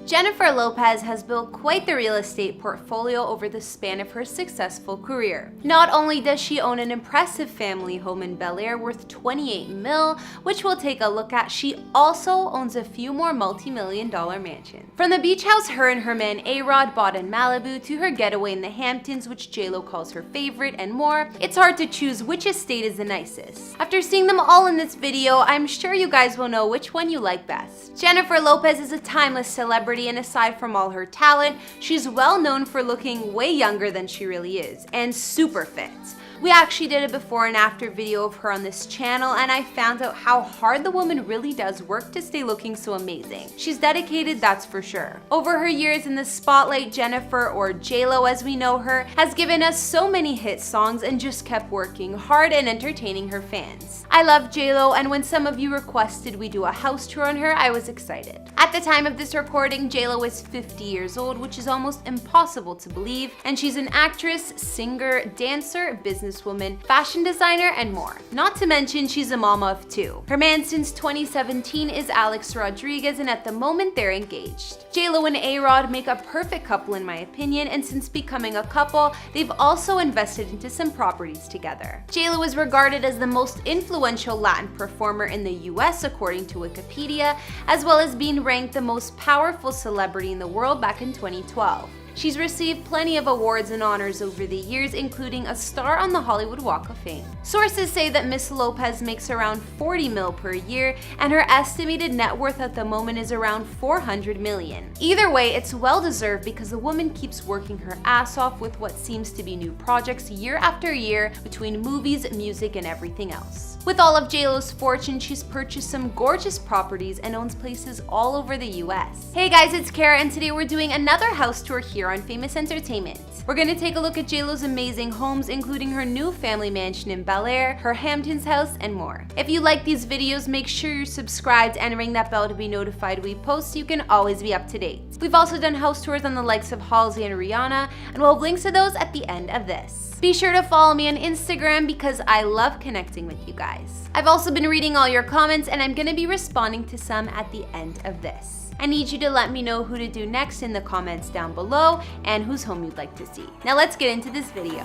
Jennifer Lopez has built quite the real estate portfolio over the span of her successful career. Not only does she own an impressive family home in Bel Air worth $28 million, which we'll take a look at, she also owns a few more multi-million-dollar mansions. From the beach house her and her man A-Rod bought in Malibu to her getaway in the Hamptons, which J-Lo calls her favorite, and more, it's hard to choose which estate is the nicest. After seeing them all in this video, I'm sure you guys will know which one you like best. Jennifer Lopez is a timeless celebrity, and aside from all her talent, she's well known for looking way younger than she really is, and super fit. We actually did a before and after video of her on this channel, and I found out how hard the woman really does work to stay looking so amazing. She's dedicated, that's for sure. Over her years in the spotlight, Jennifer, or J-Lo as we know her, has given us so many hit songs and just kept working hard and entertaining her fans. I love J-Lo, and when some of you requested we do a house tour on her, I was excited. At the time of this recording, J-Lo is 50 years old, which is almost impossible to believe, and she's an actress, singer, dancer, businesswoman, fashion designer, and more. Not to mention, she's a mama of two. Her man since 2017 is Alex Rodriguez, and at the moment they're engaged. J-Lo and A-Rod make a perfect couple in my opinion, and since becoming a couple, they've also invested into some properties together. J-Lo is regarded as the most influential Latin performer in the US according to Wikipedia, as well as being ranked the most powerful celebrity in the world back in 2012. She's received plenty of awards and honors over the years, including a star on the Hollywood Walk of Fame. Sources say that Miss Lopez makes around $40 million per year, and her estimated net worth at the moment is around $400 million. Either way, it's well deserved because the woman keeps working her ass off with what seems to be new projects year after year between movies, music, and everything else. With all of J-Lo's fortune, she's purchased some gorgeous properties and owns places all over the US. Hey guys, it's Kara, and today we're doing another house tour here on Famous Entertainment. We're gonna take a look at J-Lo's amazing homes, including her new family mansion in Bel Air, her Hamptons house, and more. If you like these videos, make sure you're subscribed and ring that bell to be notified we post so you can always be up to date. We've also done house tours on the likes of Halsey and Rihanna, and we'll have links to those at the end of this. Be sure to follow me on Instagram because I love connecting with you guys. I've also been reading all your comments, and I'm gonna be responding to some at the end of this. I need you to let me know who to do next in the comments down below and whose home you'd like to see. Now let's get into this video.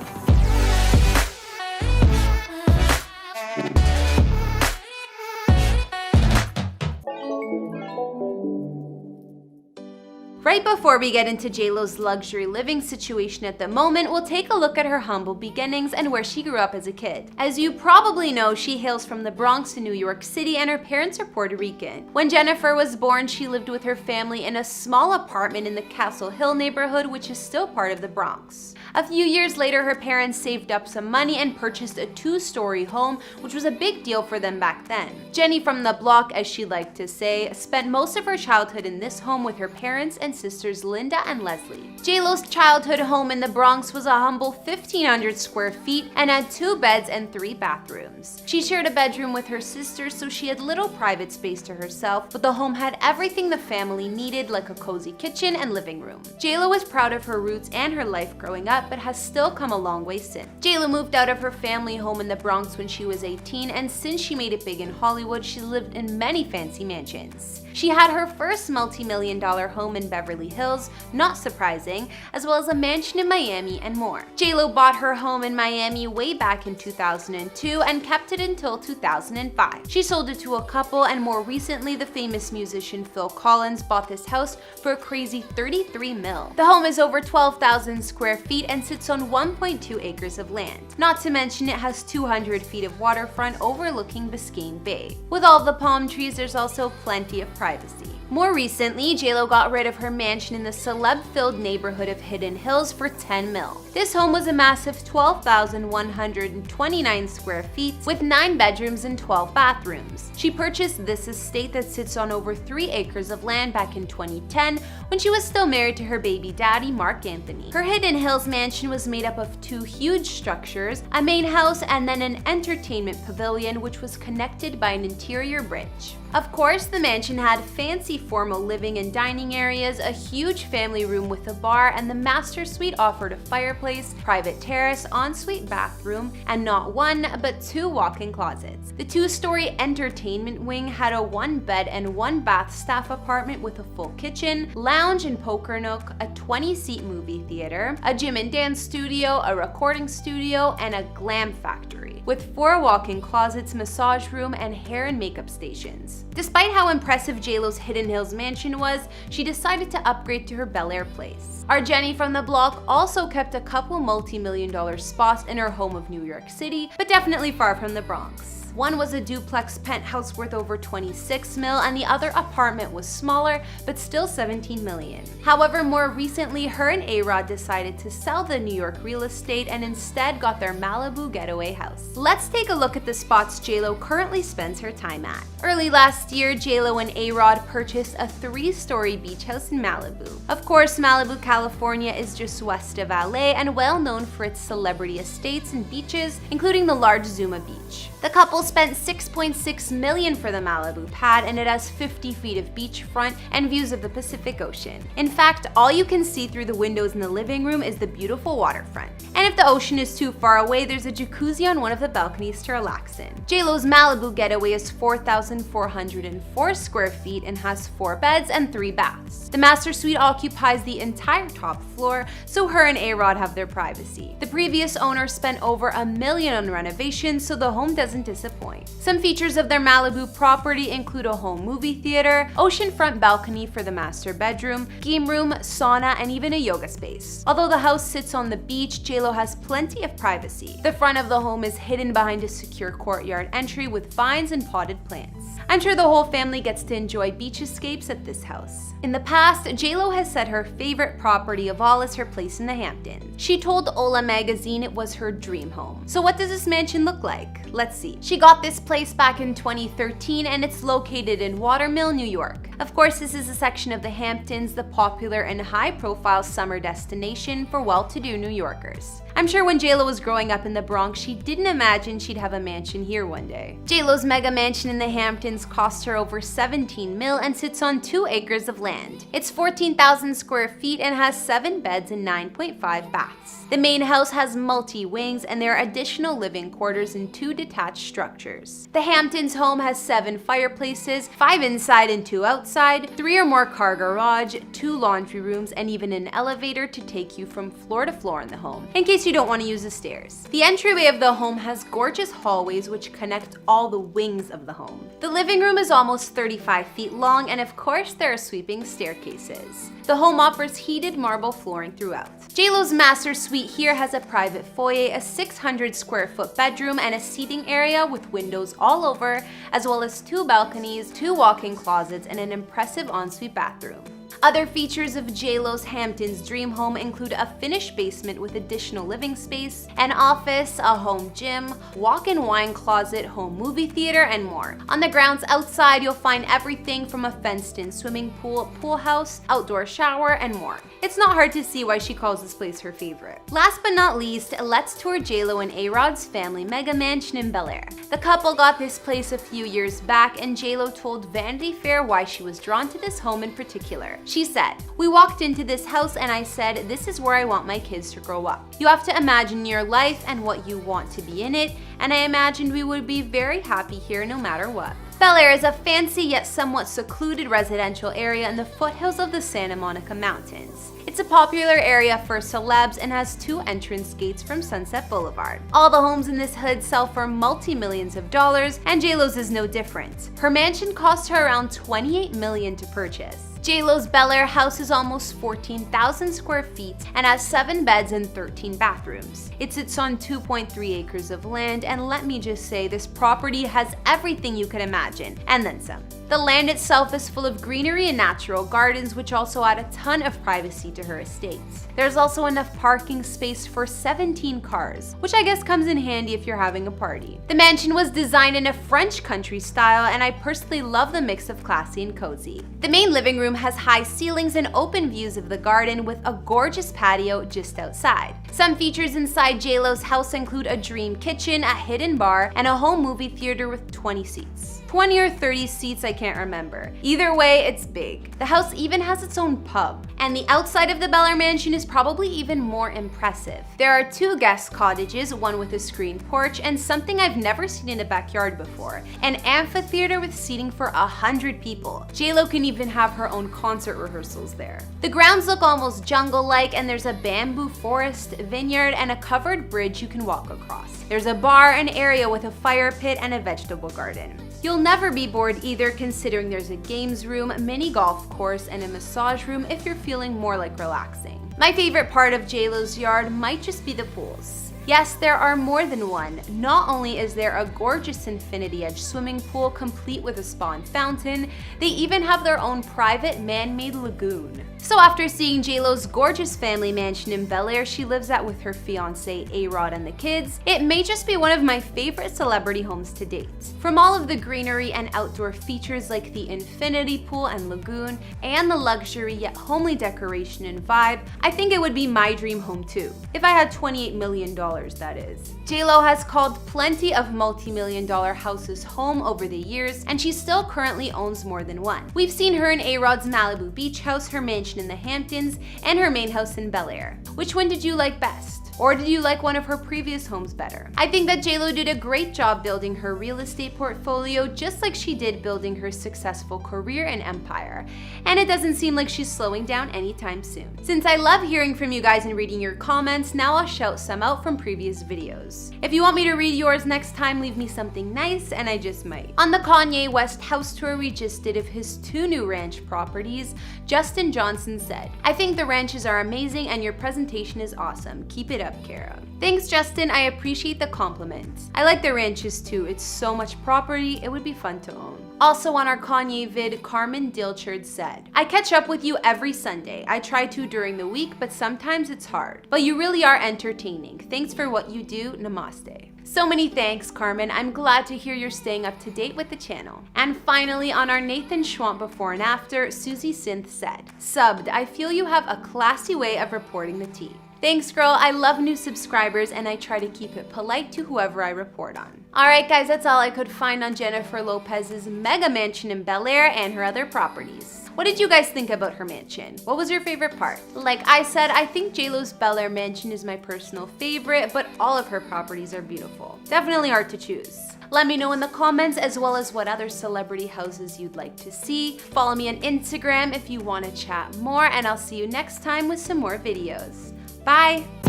Right before we get into J-Lo's luxury living situation at the moment, we'll take a look at her humble beginnings and where she grew up as a kid. As you probably know, she hails from the Bronx in New York City, and her parents are Puerto Rican. When Jennifer was born, she lived with her family in a small apartment in the Castle Hill neighborhood, which is still part of the Bronx. A few years later, her parents saved up some money and purchased a two-story home, which was a big deal for them back then. Jenny from the block, as she liked to say, spent most of her childhood in this home with her parents and sisters Linda and Leslie. J-Lo's childhood home in the Bronx was a humble 1,500 square feet and had 2 beds and 3 bathrooms. She shared a bedroom with her sisters, so she had little private space to herself, but the home had everything the family needed, like a cozy kitchen and living room. J-Lo was proud of her roots and her life growing up, but has still come a long way since. J-Lo moved out of her family home in the Bronx when she was 18, and since she made it big in Hollywood, she lived in many fancy mansions. She had her first multi-million-dollar home in Beverly Hills, not surprising, as well as a mansion in Miami and more. J-Lo bought her home in Miami way back in 2002 and kept it until 2005. She sold it to a couple, and more recently, the famous musician Phil Collins bought this house for a crazy $33 million. The home is over 12,000 square feet and sits on 1.2 acres of land. Not to mention, it has 200 feet of waterfront overlooking Biscayne Bay. With all the palm trees, there's also plenty of privacy. More recently, J-Lo got rid of her mansion in the celeb-filled neighborhood of Hidden Hills for $10 million. This home was a massive 12,129 square feet with 9 bedrooms and 12 bathrooms. She purchased this estate that sits on over 3 acres of land back in 2010 when she was still married to her baby daddy, Mark Anthony. Her Hidden Hills mansion was made up of 2 huge structures, a main house, and then an entertainment pavilion which was connected by an interior bridge. Of course, the mansion had fancy formal living and dining areas, a huge family room with a bar, and the master suite offered a fireplace, private terrace, ensuite bathroom, and not one, but 2 walk-in closets. The 2-story entertainment wing had a 1-bed and 1-bath staff apartment with a full kitchen, lounge and poker nook, a 20-seat movie theater, a gym and dance studio, a recording studio, and a glam factory, with 4 walk-in closets, massage room, and hair and makeup stations. Despite how impressive JLo's Hidden Hills mansion was, she decided to upgrade to her Bel Air place. Our Jenny from the block also kept a couple multi-million-dollar spots in her home of New York City, but definitely far from the Bronx. One was a duplex penthouse worth over 26 mil, and the other apartment was smaller, but still 17 million. However, more recently, her and A-Rod decided to sell the New York real estate and instead got their Malibu getaway house. Let's take a look at the spots JLo currently spends her time at. Early last year, JLo and A-Rod purchased a 3-story beach house in Malibu. Of course, Malibu, California is just west of LA and well known for its celebrity estates and beaches, including the large Zuma Beach. The couple spent $6.6 million for the Malibu pad, and it has 50 feet of beachfront and views of the Pacific Ocean. In fact, all you can see through the windows in the living room is the beautiful waterfront. And if the ocean is too far away, there's a jacuzzi on one of the balconies to relax in. JLo's Malibu getaway is 4,404 square feet and has 4 beds and 3 baths. The master suite occupies the entire top floor, so her and A-Rod have their privacy. The previous owner spent over $1 million on renovations, so the home doesn't disappoint. Some features of their Malibu property include a home movie theater, oceanfront balcony for the master bedroom, game room, sauna, and even a yoga space. Although the house sits on the beach, JLo has plenty of privacy. The front of the home is hidden behind a secure courtyard entry with vines and potted plants. I'm sure the whole family gets to enjoy beach escapes at this house. In the past, JLo has said her favorite property of all is her place in the Hamptons. She told Ola magazine it was her dream home. So what does this mansion look like? Let's see. She got this place back in 2013 and it's located in Watermill, New York. Of course, this is a section of the Hamptons, the popular and high-profile summer destination for well-to-do New Yorkers. I'm sure when JLo was growing up in the Bronx, she didn't imagine she'd have a mansion here one day. JLo's mega mansion in the Hamptons cost her over 17 mil and sits on 2 acres of land. It's 14,000 square feet and has 7 beds and 9.5 baths. The main house has multi-wings and there are additional living quarters and 2 detached structures. The Hamptons home has 7 fireplaces, 5 inside and 2 outside, 3 or more car garage, 2 laundry rooms, and even an elevator to take you from floor to floor in the home, in case you don't want to use the stairs. The entryway of the home has gorgeous hallways which connect all the wings of the home. The living room is almost 35 feet long, and of course there are sweeping staircases. The home offers heated marble flooring throughout. JLo's master suite here has a private foyer, a 600 square foot bedroom, and a seating area with windows all over, as well as 2 balconies, 2 walk-in closets, and an impressive ensuite bathroom. Other features of JLo's Hamptons dream home include a finished basement with additional living space, an office, a home gym, walk-in wine closet, home movie theater, and more. On the grounds outside, you'll find everything from a fenced-in swimming pool, pool house, outdoor shower, and more. It's not hard to see why she calls this place her favorite. Last but not least, let's tour JLo and A-Rod's family mega mansion in Bel Air. The couple got this place a few years back, and JLo told Vanity Fair why she was drawn to this home in particular. She said, "We walked into this house and I said, this is where I want my kids to grow up. You have to imagine your life and what you want to be in it, and I imagined we would be very happy here no matter what." Bel Air is a fancy yet somewhat secluded residential area in the foothills of the Santa Monica Mountains. It's a popular area for celebs and has 2 entrance gates from Sunset Boulevard. All the homes in this hood sell for multi-millions of dollars, and JLo's is no different. Her mansion cost her around $28 million to purchase. JLo's Bel Air house is almost 14,000 square feet and has 7 beds and 13 bathrooms. It sits on 2.3 acres of land, and let me just say, this property has everything you could imagine, and then some. The land itself is full of greenery and natural gardens, which also add a ton of privacy to her estate. There's also enough parking space for 17 cars, which I guess comes in handy if you're having a party. The mansion was designed in a French country style, and I personally love the mix of classy and cozy. The main living room has high ceilings and open views of the garden with a gorgeous patio just outside. Some features inside JLo's house include a dream kitchen, a hidden bar, and a home movie theater with 20 seats. 20 or 30 seats, I can't remember. Either way, it's big. The house even has its own pub. And the outside of the Bel Air mansion is probably even more impressive. There are 2 guest cottages, one with a screened porch, and something I've never seen in a backyard before, an amphitheater with seating for 100 people. J-Lo can even have her own concert rehearsals there. The grounds look almost jungle-like, and there's a bamboo forest, vineyard, and a covered bridge you can walk across. There's a bar, an area with a fire pit, and a vegetable garden. You'll never be bored either, considering there's a games room, mini golf course, and a massage room if you're feeling more like relaxing. My favorite part of J-Lo's yard might just be the pools. Yes, there are more than one. Not only is there a gorgeous infinity edge swimming pool complete with a spa and fountain, they even have their own private man-made lagoon. So after seeing J-Lo's gorgeous family mansion in Bel Air she lives at with her fiance A-Rod and the kids, it may just be one of my favorite celebrity homes to date. From all of the greenery and outdoor features like the infinity pool and lagoon, and the luxury yet homely decoration and vibe, I think it would be my dream home too. If I had $28 million, that is. J-Lo has called plenty of multi-million-dollar houses home over the years, and she still currently owns more than one. We've seen her in A-Rod's Malibu beach house, her mansion in the Hamptons, and her main house in Bel Air. Which one did you like best? Or did you like one of her previous homes better? I think that J-Lo did a great job building her real estate portfolio just like she did building her successful career and empire. And it doesn't seem like she's slowing down anytime soon. Since I love hearing from you guys and reading your comments, now I'll shout some out from previous videos. If you want me to read yours next time, leave me something nice and I just might. On the Kanye West house tour we just did of his 2 new ranch properties, Justin Johnson said, "I think the ranches are amazing and your presentation is awesome. Keep it up, Kara." Thanks, Justin. I appreciate the compliment. I like the ranches too. It's so much property, it would be fun to own. Also on our Kanye vid, Carmen Dilchard said, "I catch up with you every Sunday. I try to during the week, but sometimes it's hard. But you really are entertaining. Thanks for what you do. Namaste." So many thanks, Carmen. I'm glad to hear you're staying up to date with the channel. And finally, on our Nathan Schwamp before and after, Susie Synth said, "Subbed, I feel you have a classy way of reporting the tea." Thanks, girl. I love new subscribers and I try to keep it polite to whoever I report on. Alright guys, that's all I could find on Jennifer Lopez's mega mansion in Bel Air and her other properties. What did you guys think about her mansion? What was your favorite part? Like I said, I think J-Lo's Bel Air mansion is my personal favorite, but all of her properties are beautiful. Definitely hard to choose. Let me know in the comments as well as what other celebrity houses you'd like to see. Follow me on Instagram if you want to chat more, and I'll see you next time with some more videos. Bye!